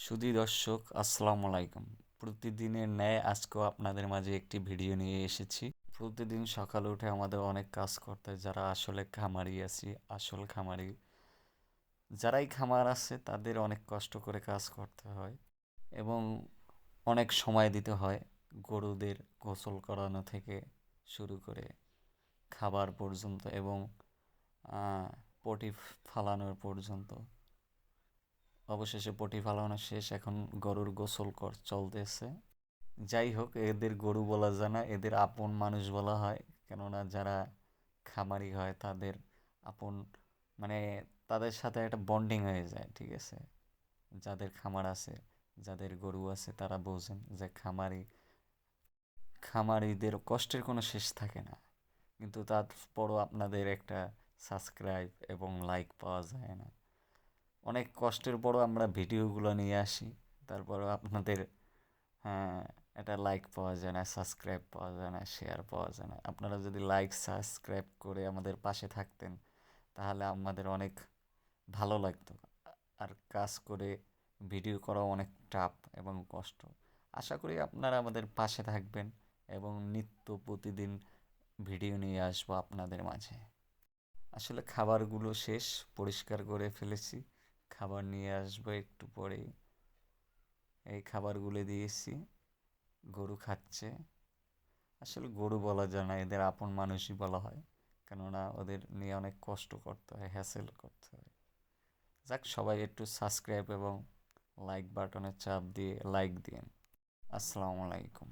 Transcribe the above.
সুধী দর্শক আসসালামু আলাইকুম। প্রতিদিনের ন্যায় আজকেও আপনাদের মাঝে একটি ভিডিও নিয়ে এসেছি। প্রতিদিন সকালে উঠে আমাদের অনেক কাজ করতে হয়, যারা আসলে খামারি আছি, আসল খামারি যারাই খামার আছে তাদের অনেক কষ্ট করে কাজ করতে হয় এবং অনেক সময় দিতে হয়। গরুদের গোসল করানো থেকে শুরু করে খাবার পর্যন্ত এবং পটি ফালানোর পর্যন্ত। অবশেষে পটি ফালানো শেষ, এখন গরুর গোসল চলতেছে। যাই হোক, এদের গরু বলা যায় না, এদের আপন মানুষ বলা হয়। কেননা যারা খামারি হয় তাদের আপন, মানে তাদের সাথে একটা বন্ডিং হয়ে যায়, ঠিক আছে। যাদের খামার আছে, যাদের গরু আছে তারা বোঝেন যে খামারিদের কষ্টের কোনো শেষ থাকে না। কিন্তু তারপরও আপনাদের একটা সাবস্ক্রাইব এবং লাইক পাওয়া যায় না। অনেক কষ্টের পরও আমরা ভিডিওগুলো নিয়ে আসি, তারপরও আপনাদের হ্যাঁ এটা লাইক পাওয়া যায় না, সাবস্ক্রাইব পাওয়া যায় না, শেয়ার পাওয়া যায় না। আপনারা যদি লাইক সাবস্ক্রাইব করে আমাদের পাশে থাকতেন তাহলে আমাদের অনেক ভালো লাগতো। আর কাজ করে ভিডিও করা অনেক টাফ এবং কষ্ট। আশা করি আপনারা আমাদের পাশে থাকবেন এবং নিত্য প্রতিদিন ভিডিও নিয়ে আসবো আপনাদের মাঝে। আসলে খাবারগুলো শেষ, পরিষ্কার করে ফেলেছি, খাবার নিয়ে আসবো একটু পরেই। এই খাবারগুলো দিয়েছি, গরু খাচ্ছে। আসলে গরু বলা যায় না, এদের আপন মানুষই বলা হয়। কেননা ওদের নিয়ে অনেক কষ্ট করতে হয়, হ্যাসেল করতে হয়। যাক, সবাই একটু সাবস্ক্রাইব এবং লাইক বাটনে চাপ দিয়ে লাইক দিন। আসসালামু আলাইকুম।